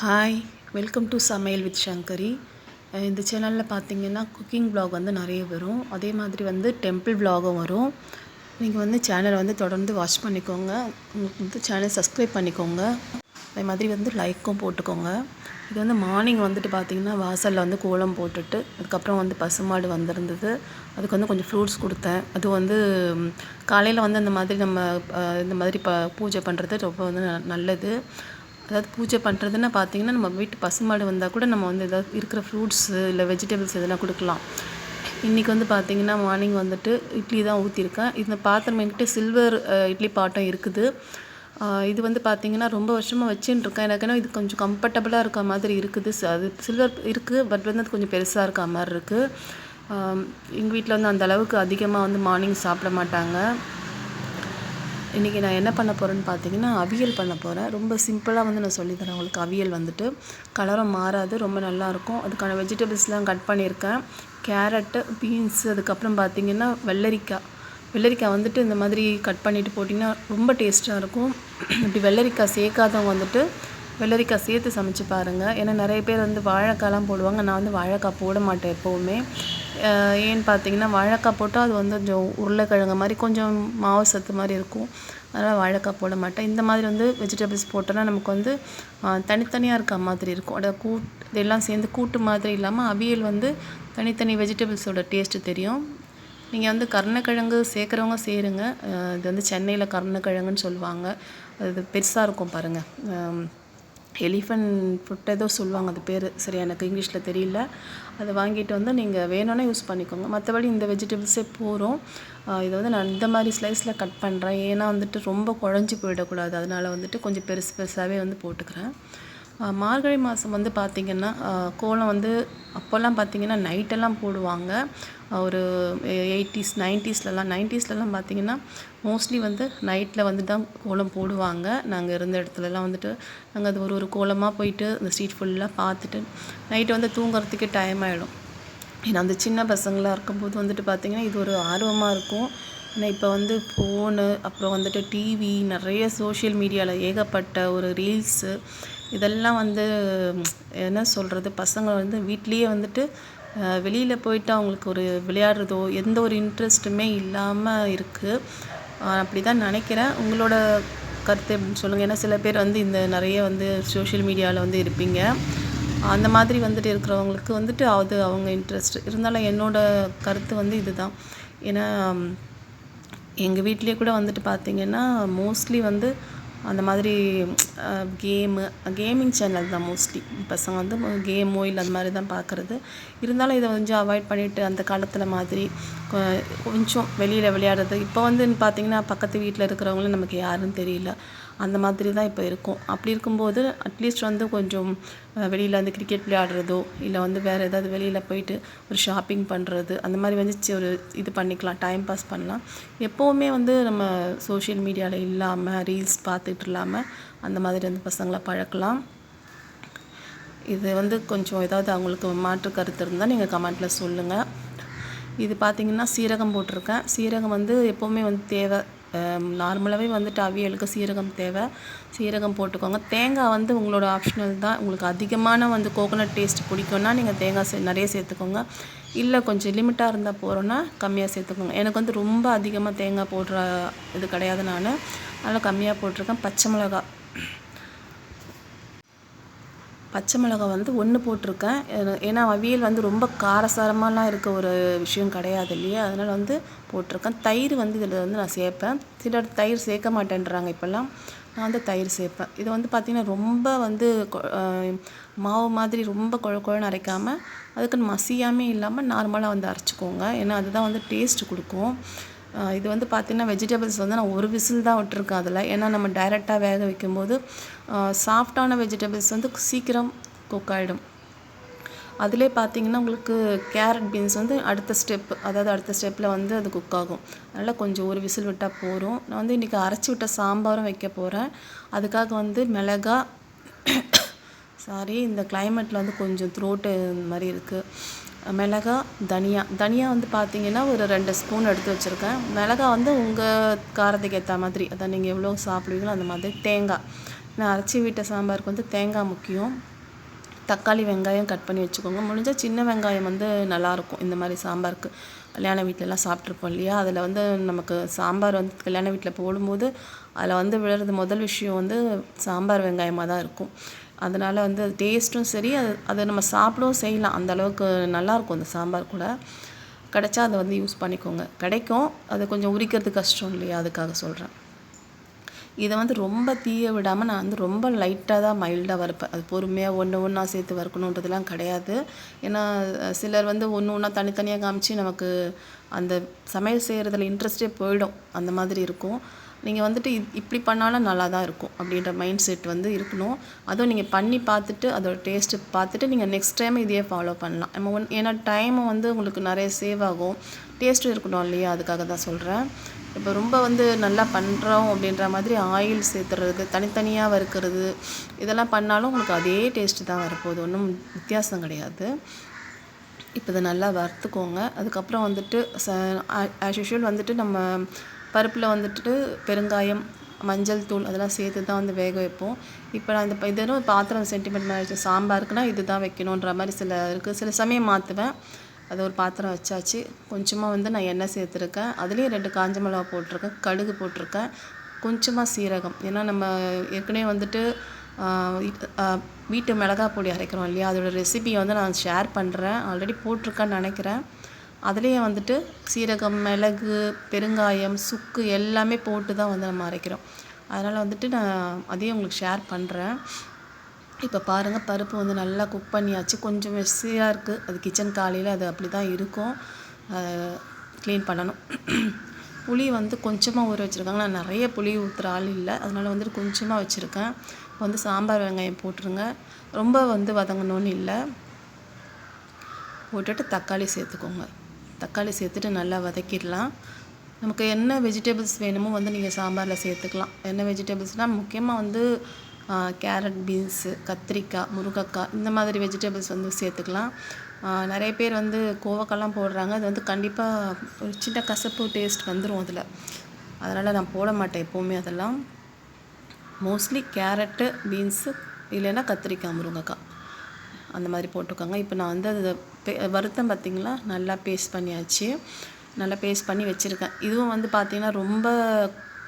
Hi, welcome to சமையல் with Sankari. இந்த சேனலில் பார்த்தீங்கன்னா குக்கிங் வ்ளாக் வந்து நிறைய வரும். அதே மாதிரி வந்து டெம்பிள் வ்ளாகும் வரும். நீங்கள் வந்து சேனலை வந்து தொடர்ந்து வாட்ச் பண்ணிக்கோங்க. உங்களுக்கு வந்து சேனல் சப்ஸ்கிரைப் பண்ணிக்கோங்க. அதே மாதிரி வந்து லைக்கும் போட்டுக்கோங்க. இது வந்து மார்னிங் வந்துட்டு பார்த்திங்கன்னா வாசலில் வந்து கோலம் போட்டுட்டு அதுக்கப்புறம் வந்து பசுமாடு வந்திருந்தது. அதுக்கு வந்து கொஞ்சம் ஃப்ரூட்ஸ் கொடுத்தேன். அது வந்து காலையில் வந்து அந்த மாதிரி நம்ம இந்த மாதிரி பூஜை பண்ணுறது ரொம்ப வந்து நல்லது. அதாவது பூஜை பண்ணுறதுன்னு பார்த்திங்கன்னா நம்ம வீட்டு பசுமாடு வந்தால் கூட நம்ம வந்து எதாவது இருக்கிற ஃப்ரூட்ஸு இல்லை வெஜிடபிள்ஸ் எதனா கொடுக்கலாம். இன்றைக்கி வந்து பார்த்திங்கன்னா மார்னிங் வந்துட்டு இட்லி தான் ஊற்றிருக்கேன். இந்த பாத்திரம் என்கிட்ட சில்வர் இட்லி பாட்டம் இருக்குது. இது வந்து பார்த்திங்கன்னா ரொம்ப வருஷமாக வச்சுன்னு இருக்கேன். எனக்கு என்ன இது கொஞ்சம் கம்ஃபர்டபுளாக இருக்க மாதிரி இருக்குது. அது சில்வர் இருக்குது, பட் வந்து அது கொஞ்சம் பெருசாக இருக்க மாதிரி இருக்குது. எங்கள் வீட்டில் வந்து அந்த அளவுக்கு அதிகமாக வந்து மார்னிங் சாப்பிட மாட்டாங்க. இன்றைக்கி நான் என்ன பண்ண போகிறேன்னு பார்த்தீங்கன்னா அவியல் பண்ண போகிறேன். ரொம்ப சிம்பிளாக வந்து நான் சொல்லித்தரேன் உங்களுக்கு. அவியல் வந்துட்டு கலரும் மாறாது, ரொம்ப நல்லாயிருக்கும். அதுக்கான வெஜிடபிள்ஸ்லாம் கட் பண்ணியிருக்கேன். கேரட்டு, பீன்ஸு, அதுக்கப்புறம் பார்த்திங்கன்னா வெள்ளரிக்காய் வந்துட்டு இந்த மாதிரி கட் பண்ணிவிட்டு போட்டிங்கன்னா ரொம்ப டேஸ்ட்டாக இருக்கும். இப்படி வெள்ளரிக்காய் சேர்க்காதவங்க வந்துட்டு வெள்ளரிக்காய் சேர்த்து சமைச்சு பாருங்கள். ஏன்னா நிறைய பேர் வந்து வாழைக்காய்லாம் போடுவாங்க. நான் வந்து வாழைக்காய் போட மாட்டேன் எப்போவுமே. ஏன்னு பார்த்தீங்கன்னா வாழைக்காய் போட்டால் அது வந்து கொஞ்சம் உருளைக்கிழங்கு மாதிரி கொஞ்சம் மாவு சத்து மாதிரி இருக்கும். அதனால் வாழைக்காய் போட மாட்டேன். இந்த மாதிரி வந்து வெஜிடபிள்ஸ் போட்டோன்னா நமக்கு வந்து தனித்தனியாக இருக்க மாதிரி இருக்கும். இதெல்லாம் சேர்ந்து கூட்டு மாதிரி இல்லாமல் அவியல் வந்து தனித்தனி வெஜிடபிள்ஸோட டேஸ்ட்டு தெரியும். நீங்கள் வந்து கருணக்கிழங்கு சேர்க்குறவங்க சேருங்க. இது வந்து சென்னையில் கருணக்கிழங்குன்னு சொல்லுவாங்க. அது பெருசாக இருக்கும் பாருங்கள். எலிஃபண்ட் ஃபுட் ஏதோ சொல்லுவாங்க, அது பேர் சரி எனக்கு இங்கிலீஷில் தெரியல. அதை வாங்கிட்டு வந்து நீங்கள் வேணும்னா யூஸ் பண்ணிக்கோங்க. மற்றபடி இந்த வெஜிடபிள்ஸே போகிறோம். இதை வந்து நான் இந்த மாதிரி ஸ்லைஸில் கட் பண்ணுறேன். ஏன்னா வந்துட்டு ரொம்ப குழஞ்சி போயிடக்கூடாது. அதனால் வந்துட்டு கொஞ்சம் பெருசு பெருசாகவே வந்து போட்டுக்கிறேன். மார்கழி மாதம் வந்து பார்த்திங்கன்னா கோலம் வந்து அப்போல்லாம் பார்த்திங்கன்னா நைட்டெல்லாம் போடுவாங்க. ஒரு 80s 90ஸ்லலாம் பார்த்திங்கன்னா மோஸ்ட்லி வந்து நைட்டில் வந்து தான் கோலம் போடுவாங்க. நாங்கள் இருந்த இடத்துலலாம் வந்துட்டு நாங்கள் அது ஒரு கோலமாக போயிட்டு அந்த ஸ்ட்ரீட் ஃபுல்லாக பார்த்துட்டு நைட்டு வந்து தூங்குறதுக்கே டைம் ஆகிடும். ஏன்னா அந்த சின்ன பசங்களாக இருக்கும்போது வந்துட்டு பார்த்திங்கன்னா இது ஒரு ஆர்வமாக இருக்கும். ஏன்னா இப்போ வந்து ஃபோனு, அப்புறம் வந்துட்டு டிவி, நிறைய சோஷியல் மீடியாவில் ஏகப்பட்ட ஒரு ரீல்ஸு, இதெல்லாம் வந்து என்ன சொல்கிறது, பசங்க வந்து வீட்லேயே வந்துட்டு வெளியில் போயிட்டு அவங்களுக்கு ஒரு விளையாடுறதோ எந்த ஒரு இன்ட்ரெஸ்ட்டுமே இல்லாமல் இருக்குது. அப்படி தான் நினைக்கிறேன். உங்களோட கருத்து எப்படின்னு சொல்லுங்கள். ஏன்னா சில பேர் வந்து இந்த நிறைய வந்து சோஷியல் மீடியாவில் வந்து இருப்பீங்க. அந்த மாதிரி வந்துட்டு இருக்கிறவங்களுக்கு வந்துட்டு அது அவங்க இன்ட்ரெஸ்ட் இருந்தாலும் என்னோடய கருத்து வந்து இதுதான். ஏன்னா எங்கள் வீட்லேயே கூட வந்துட்டு பார்த்திங்கன்னா மோஸ்ட்லி வந்து அந்த மாதிரி கேமிங் சேனல் தான் மோஸ்ட்லி. பசங்க வந்து கேமோ இல்லை அந்த மாதிரி தான் பார்க்குறது. இருந்தாலும் இதை கொஞ்சம் அவாய்ட் பண்ணிவிட்டு அந்த காலத்தில் மாதிரி கொஞ்சம் வெளியில் விளையாடுறது. இப்போ வந்து பார்த்திங்கன்னா பக்கத்து வீட்டில் இருக்கிறவங்களும் நமக்கு யாருன்னு தெரியல. அந்த மாதிரி தான் இப்போ இருக்கும். அப்படி இருக்கும்போது அட்லீஸ்ட் வந்து கொஞ்சம் வெளியில் வந்து கிரிக்கெட் விளையாடுறதோ இல்லை வந்து வேறு ஏதாவது வெளியில் போயிட்டு ஒரு ஷாப்பிங் பண்ணுறது, அந்த மாதிரி வந்து ஒரு இது பண்ணிக்கலாம், டைம் பாஸ் பண்ணலாம். எப்போவுமே வந்து நம்ம சோஷியல் மீடியாவில் இல்லாமல் ரீல்ஸ் பார்த்துட்டு இல்லாமல் அந்த மாதிரி வந்து பசங்களை பழக்கலாம். இது வந்து கொஞ்சம் ஏதாவது அவங்களுக்கு மாற்று கருத்து இருந்தால் நீங்கள் கமெண்ட்டில் சொல்லுங்கள். இது பார்த்திங்கன்னா சீரகம் போட்டிருக்கேன். சீரகம் வந்து எப்போவுமே வந்து தேவை. நார்மலாகவே வந்துட்டு அவியலுக்கு சீரகம் தேவை. சீரகம் போட்டுக்கோங்க. தேங்காய் வந்து உங்களோட ஆப்ஷனல் தான். உங்களுக்கு அதிகமான வந்து கோகோனட் டேஸ்ட் பிடிக்கும்னா நீங்கள் தேங்காய் நிறைய சேர்த்துக்கோங்க. இல்லை கொஞ்சம் லிமிட்டாக இருந்தால் போகிறோன்னா கம்மியாக சேர்த்துக்கோங்க. எனக்கு வந்து ரொம்ப அதிகமாக தேங்காய் போடுற இது கிடையாது. நான் அதனால் கம்மியாக போட்டிருக்கேன். பச்சை மிளகாய் வந்து 1 போட்டிருக்கேன். ஏன்னா அவியல் வந்து ரொம்ப காரசாரமாலாம் இருக்க ஒரு விஷயம் கிடையாது இல்லையா, அதனால் வந்து போட்டிருக்கேன். தயிர் வந்து இதில் வந்து நான் சேர்ப்பேன். சிலர் தயிர் சேர்க்க மாட்டேன்றாங்க. இப்போல்லாம் நான் வந்து தயிர் சேர்ப்பேன். இதை வந்து பார்த்திங்கன்னா ரொம்ப வந்து மாவு மாதிரி ரொம்ப குழன்னு அரைக்காமல் அதுக்குன்னு மசியாமே இல்லாமல் நார்மலாக வந்து அரைச்சிக்கோங்க. ஏன்னா அதுதான் வந்து டேஸ்ட் கொடுக்கும். இது வந்து பார்த்திங்கன்னா வெஜிடபிள்ஸ் வந்து நான் ஒரு விசில் தான் விட்டுருக்கேன் அதில். ஏன்னா நம்ம டைரெக்டாக வேக வைக்கும்போது சாஃப்டான வெஜிடபிள்ஸ் வந்து சீக்கிரம் குக் ஆகிடும். அதிலே பார்த்திங்கன்னா உங்களுக்கு கேரட் பீன்ஸ் வந்து அடுத்த ஸ்டெப்பில் வந்து அது குக் ஆகும். அதனால் கொஞ்சம் ஒரு விசில் விட்டால் போதும். நான் வந்து இன்றைக்கி அரைச்சி விட்ட சாம்பாரும் வைக்க போகிறேன். அதுக்காக வந்து மிளகாய் இந்த கிளைமேட்டில் வந்து கொஞ்சம் த்ரோட்டு இந்த மாதிரி இருக்குது. மிளகாய், தனியா வந்து பார்த்திங்கன்னா ஒரு 2 ஸ்பூன் எடுத்து வச்சுருக்கேன். மிளகாய் வந்து உங்கள் காரத்துக்கு ஏற்ற மாதிரி, நீங்கள் எவ்வளோ சாப்பிடுவீங்களோ அந்த மாதிரி. தேங்காய், நான் அரைச்சி விட்ட சாம்பாருக்கு வந்து தேங்காய் முக்கியம். தக்காளி வெங்காயம் கட் பண்ணி வச்சுக்கோங்க. முடிஞ்சால் சின்ன வெங்காயம் வந்து நல்லாயிருக்கும் இந்த மாதிரி சாம்பாருக்கு. கல்யாண வீட்டிலலாம் சாப்பிட்ருப்போம் இல்லையா, அதில் வந்து நமக்கு சாம்பார் வந்து கல்யாண வீட்டில் போடும்போது அதில் வந்து விழுறது முதல் விஷயம் வந்து சாம்பார் வெங்காயமாக தான் இருக்கும். அதனால் வந்து அது டேஸ்ட்டும் சரி, அதை நம்ம சாப்பிடவும் செய்யலாம். அந்தளவுக்கு நல்லாயிருக்கும் அந்த சாம்பார் கூட. கிடைச்சா அதை வந்து யூஸ் பண்ணிக்கோங்க. கிடைக்கும், அது கொஞ்சம் உரிக்கிறது கஷ்டம் இல்லையா, அதுக்காக சொல்கிறேன். இதை வந்து ரொம்ப தீய விடாமல் நான் வந்து ரொம்ப லைட்டாக தான் மைல்டாக வறுப்பேன். அது பொறுமையாக ஒன்றா சேர்த்து வறுக்கணுன்றதுலாம் கிடையாது. ஏன்னா சிலர் வந்து ஒன்றா தனித்தனியாக காமிச்சு நமக்கு அந்த சமையல் செய்கிறதுல இன்ட்ரெஸ்ட்டே போயிடும். அந்த மாதிரி இருக்கும். நீங்கள் வந்துட்டு இப்படி பண்ணாலும் நல்லா தான் இருக்கும் அப்படின்ற மைண்ட் செட் வந்து இருக்கணும். அதுவும் நீங்கள் பண்ணி பார்த்துட்டு அதோட டேஸ்ட்டு பார்த்துட்டு நீங்கள் நெக்ஸ்ட் டைம் இதையே ஃபாலோ பண்ணலாம். நம்ம ஏன்னா டைமும் வந்து உங்களுக்கு நிறைய சேவ் ஆகும், டேஸ்ட்டும் இருக்கணும் இல்லையா, அதுக்காக தான் சொல்கிறேன். இப்போ ரொம்ப வந்து நல்லா பண்ணுறோம் அப்படின்ற மாதிரி ஆயில் சேர்த்துறது, தனித்தனியாக வறுக்கிறது, இதெல்லாம் பண்ணாலும் உங்களுக்கு அதே டேஸ்ட்டு தான் வரப்போகுது, ஒன்றும் வித்தியாசம் கிடையாது. இப்போ இதை நல்லா வறுத்துக்கோங்க. அதுக்கப்புறம் வந்துட்டு ஆஸ் யூஷுவல் வந்துட்டு நம்ம பருப்பில் வந்துட்டு பெருங்காயம், மஞ்சள் தூள் அதெல்லாம் சேர்த்து தான் வந்து வேக வைப்போம். இப்போ நான் இந்த பாத்திரம் சென்டிமெண்ட் மாதிரி சாம்பாருக்குன்னா இது தான் வைக்கணுன்ற மாதிரி சில இருக்குது. சில சமயம் மாற்றுவேன். அது ஒரு பாத்திரம் வச்சாச்சு. கொஞ்சமாக வந்து நான் எண்ணெய் சேர்த்துருக்கேன். அதுலேயும் 2 காஞ்ச மிளகா போட்டிருக்கேன், கடுகு போட்டிருக்கேன், கொஞ்சமாக சீரகம். ஏன்னா நம்ம ஏற்கனவே வந்துட்டு வீட்டு மிளகா பொடி அரைக்கிறோம் இல்லையா, அதோடய ரெசிபியை வந்து நான் ஷேர் பண்ணுறேன், ஆல்ரெடி போட்டிருக்கேன்னு நினைக்கிறேன். அதுலேயே வந்துட்டு சீரகம், மிளகு, பெருங்காயம், சுக்கு எல்லாமே போட்டு தான் வந்து நம்ம அரைக்கிறோம். அதனால் வந்துட்டு நான் அதையும் உங்களுக்கு ஷேர் பண்ணுறேன். இப்போ பாருங்கள், பருப்பு வந்து நல்லா குக் பண்ணியாச்சு. கொஞ்சம் மெஸ்ஸியாக இருக்குது. அது கிச்சன் காலையில் அது அப்படி தான் இருக்கும், க்ளீன் பண்ணணும். புளி வந்து கொஞ்சமாக ஊற வச்சுருக்காங்க. நான் நிறைய புளி ஊற்றுற ஆள் இல்லை, அதனால் வந்துட்டு கொஞ்சமாக வச்சுருக்கேன். வந்து சாம்பார் வெங்காயம் போட்டுருங்க. ரொம்ப வந்து வதங்கணும்னு இல்லை. போட்டுட்டு தக்காளி சேர்த்துக்கோங்க. தக்காளி சேர்த்துட்டு நல்லா வதக்கிடலாம். நமக்கு என்ன வெஜிடபிள்ஸ் வேணுமோ வந்து நீங்கள் சாம்பாரில் சேர்த்துக்கலாம். என்ன வெஜிடபிள்ஸ்னால் முக்கியமாக வந்து கேரட், பீன்ஸு, கத்திரிக்காய், முருங்கைக்காய் இந்த மாதிரி வெஜிடபிள்ஸ் வந்து சேர்த்துக்கலாம். நிறைய பேர் வந்து கோவக்காய்லாம் போடுறாங்க. அது வந்து கண்டிப்பாக ஒரு சின்ன கசப்பு டேஸ்ட் வந்துடும் அதில். அதனால் நான் போட மாட்டேன் எப்போவுமே அதெல்லாம். மோஸ்ட்லி கேரட்டு, பீன்ஸு இல்லைன்னா கத்திரிக்காய், முருங்கைக்காய் அந்த மாதிரி போட்டுக்கோங்க. இப்போ நான் வந்து அதை வறுத்தம் பார்த்திங்களா, நல்லா பேஸ்ட் பண்ணியாச்சு. நல்லா பேஸ்ட் பண்ணி வச்சுருக்கேன். இதுவும் வந்து பார்த்திங்கன்னா ரொம்ப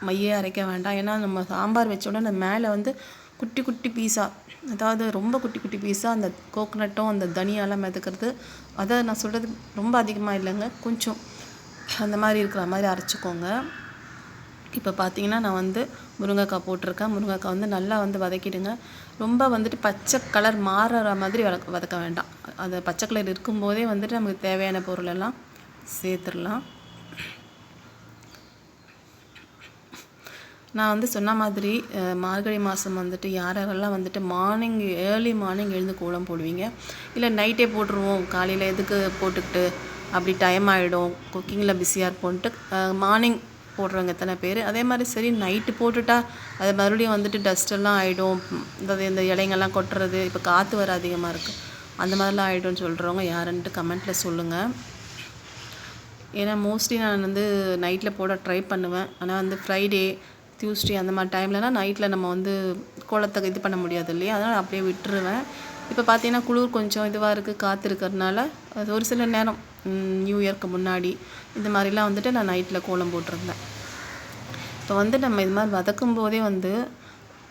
மையாக அரைக்க வேண்டாம். ஏன்னா நம்ம சாம்பார் வச்ச உடனே அந்த மேலே வந்து குட்டி குட்டி பீஸாக, அதாவது ரொம்ப குட்டி குட்டி பீஸாக அந்த கோகனட்டும் அந்த தனியாலாம் மிதக்கிறது, அதை நான் சொல்கிறது ரொம்ப அதிகமாக இல்லைங்க, கொஞ்சம் அந்த மாதிரி இருக்கிற மாதிரி அரைச்சிக்கோங்க. இப்போ பார்த்தீங்கன்னா நான் வந்து முருங்கைக்காய் போட்டிருக்கேன். முருங்கைக்காய் வந்து நல்லா வந்து வதக்கிடுங்க. ரொம்ப வந்துட்டு பச்சை கலர் மாறுற மாதிரி வதக்க வேண்டாம். அது பச்சை கலர் இருக்கும்போதே வந்துட்டு நமக்கு தேவையான பொருளெல்லாம் சேர்த்துடலாம். நான் வந்து சொன்ன மாதிரி மார்கழி மாதம் வந்துட்டு யாரெல்லாம் வந்துட்டு ஏர்லி மார்னிங் எழுந்து கோலம் போடுவீங்க, இல்லை நைட்டே போட்டுருவோம் காலையில் எதுக்கு போட்டுக்கிட்டு அப்படி டைம் ஆகிடும், குக்கிங்கில் பிஸியாக இருப்போன்ட்டு மார்னிங் போடுறவங்க எத்தனை பேர். அதே மாதிரி சரி நைட்டு போட்டுட்டா அது மறுபடியும் வந்துட்டு டஸ்ட்டெல்லாம் ஆகிடும், இந்த இலைங்கெல்லாம் கொட்டுறது, இப்போ காற்று வர அதிகமாக இருக்குது, அந்த மாதிரிலாம் ஆகிடும்னு சொல்கிறவங்க யாருன்ட்டு கமெண்ட்டில் சொல்லுங்கள். ஏன்னா மோஸ்ட்லி நான் வந்து நைட்டில் போட ட்ரை பண்ணுவேன். ஆனால் வந்து ஃப்ரைடே, டியூஸ்டே அந்த மாதிரி டைம்லலாம் நைட்டில் நம்ம வந்து கோலத்தை இது பண்ண முடியாது இல்லையா, அதனால் அப்படியே விட்டுருவேன். இப்போ பார்த்தீங்கன்னா குளிர் கொஞ்சம் இதுவாக இருக்குது, காற்று இருக்கிறதுனால அது ஒரு சில நேரம் நியூ இயர்க்கு முன்னாடி இந்த மாதிரிலாம் வந்துட்டு நான் நைட்டில் கோலம் போட்டிருந்தேன். இப்போ வந்து நம்ம இது மாதிரி வதக்கும் போதே வந்து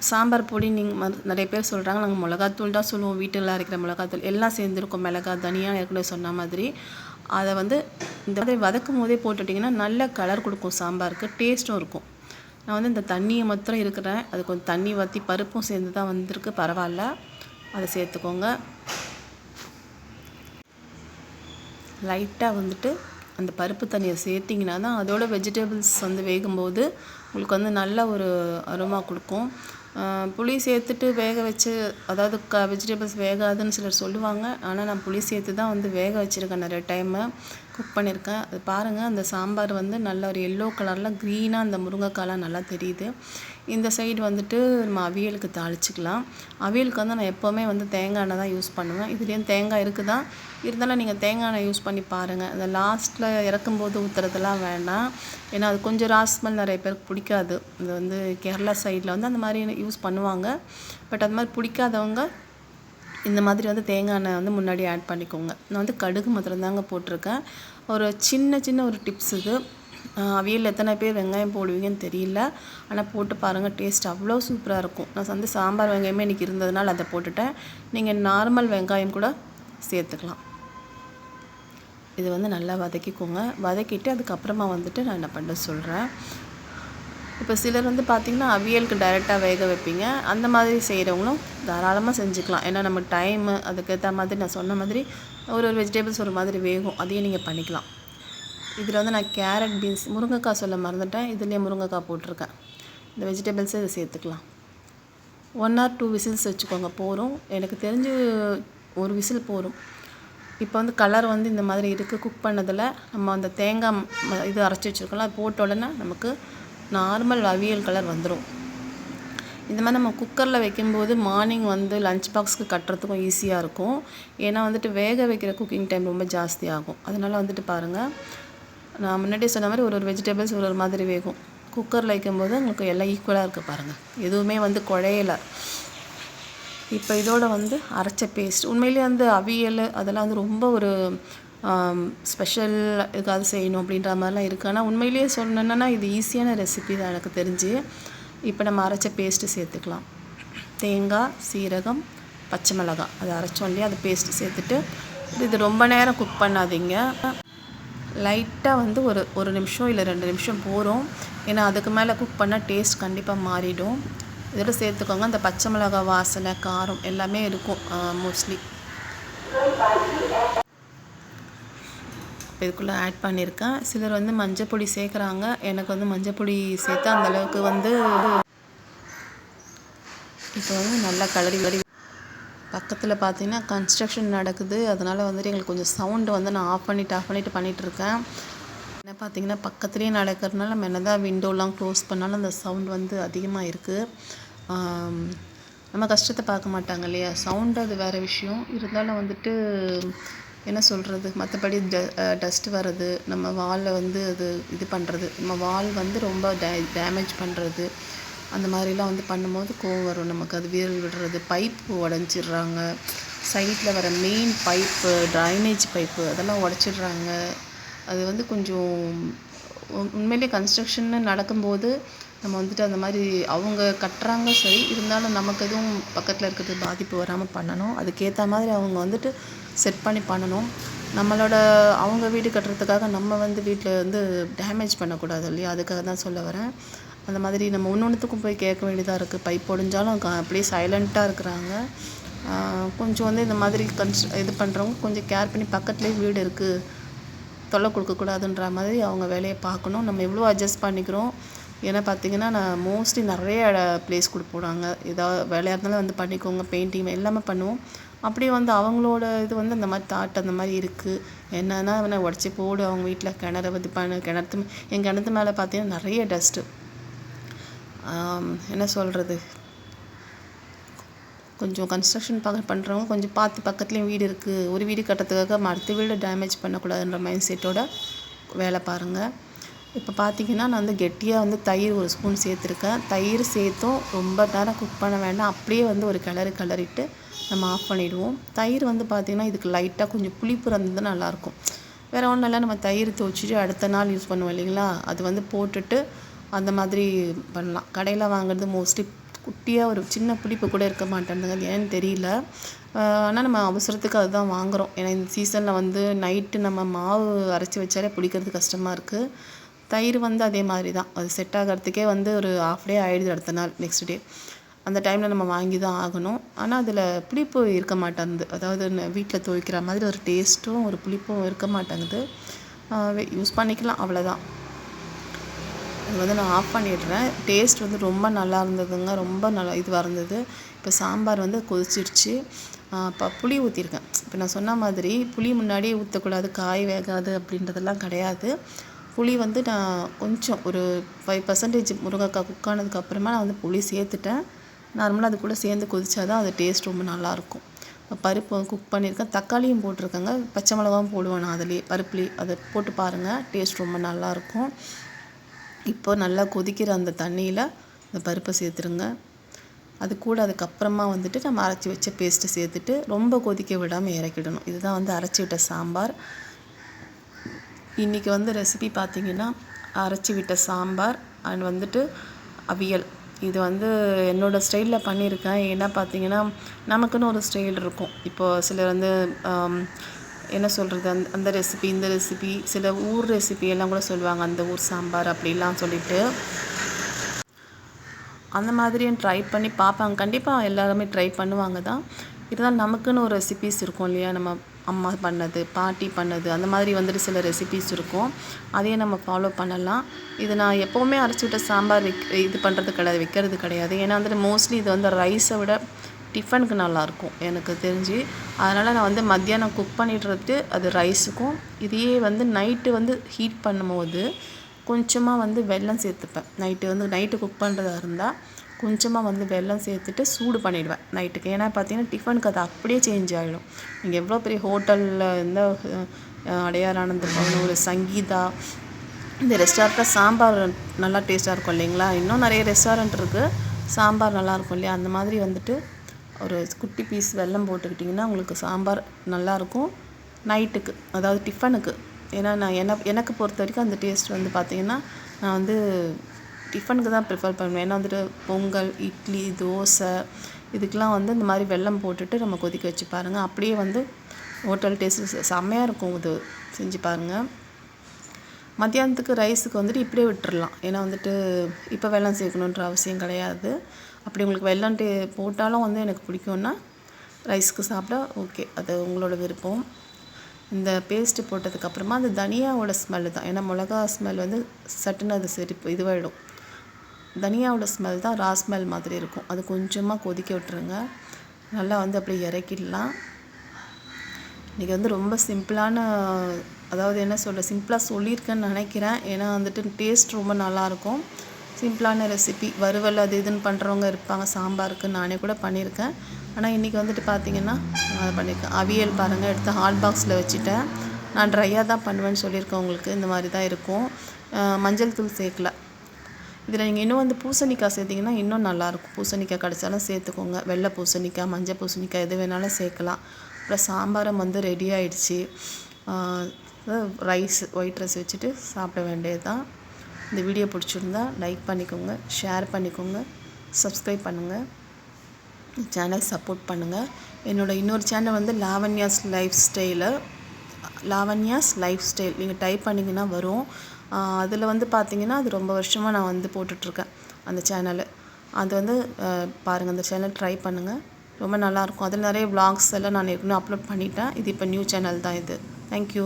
சாம்பார் பொடி நீங்கள் நிறைய பேர் சொல்கிறாங்க, நாங்கள் மிளகாத்தூள் தான் சொல்லுவோம், வீட்டில் அரைக்கிற மிளகாத்தூள் எல்லாம் சேர்ந்துருக்கும், மிளகாய், தனியாக ஏற்கனவே சொன்ன மாதிரி. அதை வந்து இந்த மாதிரி வதக்கும் போதே போட்டுட்டிங்கன்னா நல்ல கலர் கொடுக்கும், சாம்பாருக்கு டேஸ்ட்டும் இருக்கும். நான் வந்து இந்த தண்ணியை மாத்திரம் இருக்கிறேன், அது கொஞ்சம் தண்ணி ஊற்றி பருப்பும் சேர்ந்து தான் வந்திருக்கு, பரவாயில்ல, அதை சேர்த்துக்கோங்க. லைட்டாக வந்துட்டு அந்த பருப்பு தண்ணியை சேர்த்திங்கன்னா தான் அதோட வெஜிடபிள்ஸ் வந்து வேகும்போது உங்களுக்கு வந்து நல்ல ஒரு அரோமா கொடுக்கும். புளி சேர்த்துட்டு வேக வச்சு, அதாவது வெஜிடபிள்ஸ் வேகாதுன்னு சிலர் சொல்லுவாங்க, ஆனால் நான் புளி சேர்த்து தான் வந்து வேக வச்சுருக்கேன், நிறைய டைமு குக் பண்ணியிருக்கேன். அது பாருங்கள், அந்த சாம்பார் வந்து நல்ல ஒரு எல்லோ கலரில் க்ரீனாக அந்த முருங்கைக்காலாம் நல்லா தெரியுது. இந்த சைடு வந்துட்டு நம்ம அவியலுக்கு தாளிச்சிக்கலாம். அவியலுக்கு வந்து நான் எப்போவுமே வந்து தேங்காய் எண்ணெய் தான் யூஸ் பண்ணுவேன். இதுலேயும் தேங்காய் இருக்குதா, இருந்தாலும் நீங்கள் தேங்காய் எண்ணெய் யூஸ் பண்ணி பாருங்கள். அந்த லாஸ்ட்டில் இறக்கும்போது ஊற்றுறதெல்லாம் வேண்டாம், ஏன்னா அது கொஞ்சம் ராஸ்மல் நிறைய பேருக்கு பிடிக்காது. இது வந்து கேரளா சைடில் வந்து அந்த மாதிரி யூஸ் பண்ணுவாங்க, பட் அது மாதிரி பிடிக்காதவங்க இந்த மாதிரி வந்து தேங்காய் எண்ணெய் வந்து முன்னாடி ஆட் பண்ணிக்கோங்க. நான் வந்து கடுகு மாத்திரம் தாங்க போட்டிருக்கேன். ஒரு சின்ன ஒரு டிப்ஸ் இது. அவியல் எத்தனை பேர் வெங்காயம் போடுவீங்கன்னு தெரியல. ஆனால் போட்டு பாருங்கள், டேஸ்ட் அவ்வளோ சூப்பராக இருக்கும். நான் வந்து சாம்பார் வெங்காயமே இன்றைக்கி இருந்ததுனால அதை போட்டுட்டேன். நீங்கள் நார்மல் வெங்காயம் கூட சேர்த்துக்கலாம். இது வந்து நல்லா வதக்கிக்கோங்க. வதக்கிட்டு அதுக்கப்புறமா வந்துட்டு நான் என்ன பண்ணுறது சொல்கிறேன். இப்போ சிலர் வந்து பார்த்திங்கன்னா அவியலுக்கு டைரெக்டாக வேக வைப்பீங்க. அந்த மாதிரி செய்கிறவங்களும் தாராளமாக செஞ்சுக்கலாம். ஏன்னா நம்ம டைமு அதுக்கேற்ற மாதிரி நான் சொன்ன மாதிரி ஒரு வெஜிடபிள்ஸ் ஒரு மாதிரி வேகும். அதையும் நீங்கள் பண்ணிக்கலாம். இதில் வந்து நான் கேரட், பீன்ஸ், முருங்கைக்காய் சொல்ல மறந்துட்டேன். இதுலேயே முருங்கைக்காய் போட்டிருக்கேன். இந்த வெஜிடபிள்ஸை இதை சேர்த்துக்கலாம். 1 or 2 விசில்ஸ் வச்சுக்கோங்க போதும். எனக்கு தெரிஞ்சு ஒரு விசில் போதும். இப்போ வந்து கலர் வந்து இந்த மாதிரி இருக்குது. குக் பண்ணதில் நம்ம அந்த தேங்காய் இது அரைச்சி வச்சுருக்கோம்ல, அது போட்ட உடனே நமக்கு நார்மல் அவியல் கலர் வந்துடும். இந்த மாதிரி நம்ம குக்கரில் வைக்கும்போது மார்னிங் வந்து லஞ்ச் பாக்ஸ்க்கு கட்டுறதுக்கும் ஈஸியாக இருக்கும். ஏன்னா வந்துட்டு வேக வைக்கிற குக்கிங் டைம் ரொம்ப ஜாஸ்தி ஆகும். அதனால் வந்துட்டு பாருங்கள், நான் முன்னாடியே சொன்ன மாதிரி ஒரு வெஜிடபிள்ஸ் ஒரு மாதிரி வேகும். குக்கரில் வைக்கும்போது உங்களுக்கு எல்லாம் ஈக்குவலாக இருக்குது பாருங்கள். எதுவுமே வந்து குழையலை. இப்போ இதோட வந்து அரைச்ச பேஸ்ட் உண்மையிலேயே வந்து அவியல் அதெல்லாம் வந்து ரொம்ப ஒரு ஸ்பெஷல் எதுக்காவது செய்யணும் அப்படின்ற மாதிரிலாம் இருக்குது. ஆனால் உண்மையிலேயே சொன்னேன்னா இது ஈஸியான ரெசிபி தான் எனக்கு தெரிஞ்சு. இப்போ நம்ம அரைச்ச பேஸ்ட்டு சேர்த்துக்கலாம். தேங்காய், சீரகம், பச்சை மிளகாய் அதை அரைச்சோம் இல்லையா, அது பேஸ்ட்டு சேர்த்துட்டு இது ரொம்ப நேரம் குக் பண்ணாதீங்க. லைட்டாக வந்து ஒரு நிமிஷம் இல்லை 2 நிமிஷம் போகிறோம். ஏன்னா அதுக்கு மேலே குக் பண்ணால் டேஸ்ட் கண்டிப்பாக மாறிடும். இதோட சேர்த்துக்கோங்க. அந்த பச்சை மிளகாய் வாசனை, காரம் எல்லாமே இருக்கும் மோஸ்ட்லி. இதுக்குள்ளே ஆட் பண்ணியிருக்கேன். சிலர் வந்து மஞ்சள் பொடி சேர்க்குறாங்க. எனக்கு வந்து மஞ்சள் பொடி சேர்த்து அந்தளவுக்கு வந்து இப்போ வந்து நல்லா கலரி பக்கத்தில் பார்த்தீங்கன்னா கன்ஸ்ட்ரக்ஷன் நடக்குது. அதனால் வந்துட்டு எங்களுக்கு கொஞ்சம் சவுண்டு வந்து நான் ஆஃப் பண்ணிவிட்டு பண்ணிகிட்ருக்கேன். என்ன பார்த்தீங்கன்னா பக்கத்துலேயே நடக்கிறதுனால நம்ம என்ன தான் விண்டோலாம் க்ளோஸ் பண்ணாலும் அந்த சவுண்ட் வந்து அதிகமாக இருக்குது. நம்ம கஷ்டத்தை பார்க்க மாட்டாங்க இல்லையா, சவுண்டு அது வேறு விஷயம். இருந்தாலும் வந்துட்டு என்ன சொல்கிறது, மற்றபடி டஸ்ட்டு வர்றது, நம்ம வாலில் வந்து அது இது பண்ணுறது, நம்ம வால் வந்து ரொம்ப டேமேஜ் பண்ணுறது, அந்த மாதிரிலாம் வந்து பண்ணும்போது கோவம் வரும் நமக்கு. அது விரல் விடுறது, பைப்பு உடஞ்சிடுறாங்க, சைட்டில் வர மெயின் பைப்பு, ட்ரைனேஜ் பைப்பு அதெல்லாம் உடச்சிடுறாங்க. அது வந்து கொஞ்சம் உண்மையிலே கன்ஸ்ட்ரக்ஷன்னு நடக்கும்போது நம்ம வந்துட்டு அந்த மாதிரி அவங்க கட்டுறாங்க சரி, இருந்தாலும் நமக்கு எதுவும் பக்கத்தில் இருக்கிறது பாதிப்பு வராமல் பண்ணணும். அதுக்கேற்ற மாதிரி அவங்க வந்துட்டு செட் பண்ணி பண்ணணும். நம்மளோட அவங்க வீடு கட்டுறதுக்காக நம்ம வந்து வீட்டில் வந்து டேமேஜ் பண்ணக்கூடாது இல்லையா, அதுக்காக தான் சொல்ல வரேன். அந்த மாதிரி நம்ம ஒன்றுத்துக்கும் போய் கேட்க வேண்டியதாக இருக்குது. பைப் ஒடிஞ்சாலும் அப்படியே சைலண்ட்டாக இருக்கிறாங்க. கொஞ்சம் வந்து இந்த மாதிரி இது பண்ணுறவங்க கொஞ்சம் கேர் பண்ணி பக்கத்துலேயே வீடு இருக்குது, தொல்லை கொடுக்கக்கூடாதுன்ற மாதிரி அவங்க வேலையை பார்க்கணும். நம்ம எவ்வளோ அட்ஜஸ்ட் பண்ணிக்கிறோம். ஏன்னா பார்த்திங்கன்னா நான் மோஸ்ட்லி நிறைய ப்ளேஸ் கொடுப்போம். ஏதாவது வேலையாக இருந்தாலும் வந்து பண்ணிக்கோங்க, பெயிண்டிங் எல்லாமே பண்ணுவோம். அப்படியே வந்து அவங்களோட இது வந்து அந்த மாதிரி தாட் அந்த மாதிரி இருக்குது. என்னன்னா அவனை உடச்சி போடு, அவங்க வீட்டில் கிணறு வந்து என் கிணத்து மேலே பார்த்தீங்கன்னா நிறைய டஸ்ட்டு. என்ன சொல்கிறது, கொஞ்சம் கன்ஸ்ட்ரக்ஷன் பண்ணுறவங்க கொஞ்சம் பார்த்து பக்கத்துலேயும் வீடு இருக்குது, ஒரு வீடு கட்டுறதுக்காக மற்ற வீடு டேமேஜ் பண்ணக்கூடாதுன்ற மைண்ட் செட்டோட வேலை பாருங்கள். இப்போ பார்த்திங்கன்னா நான் வந்து கெட்டியாக வந்து தயிர் 1 ஸ்பூன் சேர்த்துருக்கேன். தயிர் சேர்த்தும் ரொம்ப நேரம் குக் பண்ண வேண்டாம். அப்படியே வந்து ஒரு கிளறிட்டு நம்ம ஆஃப் பண்ணிவிடுவோம். தயிர் வந்து பார்த்திங்கன்னா இதுக்கு லைட்டாக கொஞ்சம் புளிப்பு இருந்தது நல்லாயிருக்கும். வேறு ஒன்றும் இல்லை, நம்ம தயிர் துவச்சிட்டு அடுத்த நாள் யூஸ் பண்ணுவோம் இல்லைங்களா, அது வந்து போட்டுட்டு அந்த மாதிரி பண்ணலாம். கடையில் வாங்குறது மோஸ்ட்லி குட்டியாக ஒரு சின்ன புளிப்பு கூட இருக்க மாட்டேங்குது, அது ஏன்னு தெரியல. ஆனால் நம்ம அவசரத்துக்கு அதுதான் வாங்குகிறோம். ஏன்னா இந்த சீசனில் வந்து நைட்டு நம்ம மாவு அரைச்சி வச்சாலே புளிக்கிறது கஷ்டமாக இருக்குது. தயிர் வந்து அதே மாதிரி தான், அது செட் ஆகிறதுக்கே வந்து ஒரு ½ டே ஆகிடுது, அடுத்த நாள் நெக்ஸ்ட் டே. அந்த டைமில் நம்ம வாங்கி தான் ஆகணும். ஆனால் அதில் புளிப்பு இருக்க மாட்டேங்குது. அதாவது வீட்டில் துவைக்கிற மாதிரி ஒரு டேஸ்ட்டும் ஒரு புளிப்பும் இருக்க மாட்டேங்குது. யூஸ் பண்ணிக்கலாம், அவ்வளோதான். அது வந்து நான் ஆஃப் பண்ணிடுறேன். டேஸ்ட் வந்து ரொம்ப நல்லா இருந்ததுங்க, ரொம்ப நல்லா இதுவாக இருந்தது. இப்போ சாம்பார் வந்து கொதிச்சிடுச்சு. இப்போ புளி ஊற்றிருக்கேன். இப்போ நான் சொன்ன மாதிரி புளி முன்னாடியே ஊற்றக்கூடாது, காய் வேகாது அப்படின்றதெல்லாம் கிடையாது. புளி வந்து நான் கொஞ்சம் ஒரு 5% முருங்கைக்காய் குக் ஆனதுக்கப்புறமா நான் வந்து புளி சேர்த்துட்டேன். நார்மலாக அது கூட சேர்ந்து கொதிச்சா தான் அது டேஸ்ட் ரொம்ப நல்லாயிருக்கும். பருப்பு குக் பண்ணியிருக்கேன், தக்காளியும் போட்டிருக்கேங்க, பச்சை மிளகாவும் போடுவேன் நான் அதிலே பருப்புலேயே. அதை போட்டு பாருங்கள், டேஸ்ட் ரொம்ப நல்லாயிருக்கும். இப்போ நல்லா கொதிக்கிற அந்த தண்ணியில் இந்த பருப்பை சேர்த்துருங்க. அது கூட அதுக்கப்புறமா வந்துட்டு நம்ம அரைச்சி வச்ச பேஸ்ட்டு சேர்த்துட்டு ரொம்ப கொதிக்க விடாமல் இறக்கிடணும். இதுதான் வந்து அரைச்சி விட்ட சாம்பார். இன்றைக்கி வந்து ரெசிபி பார்த்திங்கன்னா அரைச்சி விட்ட சாம்பார் அண்ட் வந்துட்டு அவியல். இது வந்து என்னோடய ஸ்டைலில் பண்ணியிருக்கேன். ஏன்னா பார்த்திங்கன்னா நமக்குன்னு ஒரு ஸ்டைல் இருக்கும். இப்போது சிலர் வந்து என்ன சொல்கிறது, அந்த ரெசிபி இந்த ரெசிபி, சில ஊர் ரெசிபி எல்லாம் கூட சொல்லுவாங்க, அந்த ஊர் சாம்பார் அப்படிலாம் சொல்லிட்டு அந்த மாதிரியும் ட்ரை பண்ணி பார்ப்பாங்க. கண்டிப்பாக எல்லாருமே ட்ரை பண்ணுவாங்க தான். இருந்தாலும் நமக்குன்னு ஒரு ரெசிபீஸ் இருக்கும் இல்லையா, நம்ம அம்மா பண்ணது, பாட்டி பண்ணது, அந்த மாதிரி வந்துட்டு சில ரெசிபீஸ் இருக்கும். அதையே நம்ம ஃபாலோ பண்ணலாம். இது நான் எப்போவுமே அரைச்சி விட்ட சாம்பார் இது பண்ணுறது கிடையாது, வைக்கிறது கிடையாது. ஏன்னா வந்துட்டு மோஸ்ட்லி இது வந்து ரைஸை விட டிஃபனுக்கு நல்லாயிருக்கும் எனக்கு தெரிஞ்சு. அதனால் நான் வந்து மத்தியானம் குக் பண்ணிடுறது அது ரைஸுக்கும். இதையே வந்து நைட்டு வந்து ஹீட் பண்ணும்போது கொஞ்சமாக வந்து வெல்லம் சேர்த்துப்பேன். நைட்டு குக் பண்ணுறதா இருந்தால் கொஞ்சமாக வந்து வெல்லம் சேர்த்துட்டு சூடு பண்ணிவிடுவேன் நைட்டுக்கு. ஏன்னா பார்த்தீங்கன்னா டிஃபனுக்கு அது அப்படியே சேஞ்ச் ஆகிடும். நீங்கள் எவ்வளோ பெரிய ஹோட்டலில் இந்த அடையார் ஆனந்த பவன், ஒரு சங்கீதா, இந்த ரெஸ்டாரண்ட்டில் சாம்பார் நல்லா டேஸ்ட்டாக இருக்கும் இல்லைங்களா. இன்னும் நிறைய ரெஸ்டாரண்ட் இருக்குது, சாம்பார் நல்லாயிருக்கும் இல்லையா. அந்த மாதிரி வந்துட்டு ஒரு குட்டி பீஸ் வெல்லம் போட்டுக்கிட்டிங்கன்னா உங்களுக்கு சாம்பார் நல்லாயிருக்கும் நைட்டுக்கு, அதாவது டிஃபனுக்கு. ஏன்னா நான் எனக்கு பொறுத்த வரைக்கும் அந்த டேஸ்ட் வந்து பார்த்திங்கன்னா நான் வந்து டிஃபனுக்கு தான் ப்ரிஃபர் பண்ணுவேன். ஏன்னா வந்துட்டு பொங்கல், இட்லி, தோசை இதுக்கெலாம் வந்து இந்த மாதிரி வெல்லம் போட்டுட்டு நம்ம கொதிக்க வச்சு பாருங்கள். அப்படியே வந்து ஹோட்டல் டேஸ்ட்டு செம்மையாக இருக்கும். இது செஞ்சு பாருங்கள். மத்தியானத்துக்கு ரைஸுக்கு வந்துட்டு இப்படியே விட்டுறலாம். ஏன்னா வந்துட்டு இப்போ வெல்லம் சேர்க்கணுன்ற அவசியம் கிடையாது. அப்படி உங்களுக்கு வெல்லம் போட்டாலும் வந்து எனக்கு பிடிக்கும்னா ரைஸுக்கு சாப்பிட ஓகே, அது உங்களோட விருப்பம். இந்த பேஸ்ட்டு போட்டதுக்கப்புறமா அந்த தனியாவோட ஸ்மெல்லு தான். ஏன்னா மிளகா ஸ்மெல் வந்து சட்டுன்னு அது சரி இதுவாகிடும். தனியாவோட ஸ்மெல் தான் ஸ்மெல் மாதிரி இருக்கும். அது கொஞ்சமாக கொதிக்க விட்டுருங்க. நல்லா வந்து அப்படியே இறக்கிடலாம். இன்றைக்கி வந்து ரொம்ப சிம்பிளான, அதாவது என்ன சொல்கிற, சிம்பிளாக சொல்லியிருக்கேன்னு நினைக்கிறேன். ஏன்னா வந்துட்டு டேஸ்ட் ரொம்ப நல்லாயிருக்கும். சிம்பிளான ரெசிபி. வறுவல் அது இதுன்னு பண்ணுறவங்க இருப்பாங்க சாம்பாருக்கு, நானே கூட பண்ணியிருக்கேன். ஆனால் இன்றைக்கி வந்துட்டு பார்த்திங்கன்னா அதை பண்ணியிருக்கேன். அவியல் பாருங்கள், எடுத்து ஹாட் பாக்ஸில் வச்சுட்டேன். நான் ட்ரையாக தான் பண்ணுவேன்னு சொல்லியிருக்கேன் உங்களுக்கு. இந்த மாதிரி தான் இருக்கும். மஞ்சள் தூள் சேர்க்கல. இதில் நீங்கள் இன்னும் வந்து பூசணிக்காய் சேர்த்திங்கன்னா இன்னும் நல்லாயிருக்கும். பூசணிக்காய் கிடச்சாலும் சேர்த்துக்கோங்க. வெள்ளை பூசணிக்காய், மஞ்சள் பூசணிக்காய் எது வேணாலும் சேர்க்கலாம். அப்புறம் சாம்பாரம் வந்து ரெடி ஆகிடுச்சி. ஒயிட் ரைஸ் வச்சுட்டு சாப்பிட வேண்டியது தான். இந்த வீடியோ பிடிச்சிருந்தா லைக் பண்ணிக்கோங்க, ஷேர் பண்ணிக்கோங்க, சப்ஸ்கிரைப் பண்ணுங்கள், சேனல் சப்போர்ட் பண்ணுங்கள். என்னோடய இன்னொரு சேனல் வந்து லாவண்யாஸ் லைஃப் ஸ்டைல் நீங்கள் டைப் பண்ணிங்கன்னா வரும். அதில் வந்து பார்த்திங்கன்னா அது ரொம்ப வருஷமாக நான் வந்து போட்டுட்ருக்கேன் அந்த சேனலு. அது வந்து பாருங்கள், அந்த சேனல் ட்ரை பண்ணுங்கள், ரொம்ப நல்லாயிருக்கும். அதில் நிறைய vlogs எல்லாம் நான் ஏற்கனவே அப்லோட் பண்ணிட்டேன். இது இப்போ நியூ சேனல் தான் இது. தேங்க்யூ.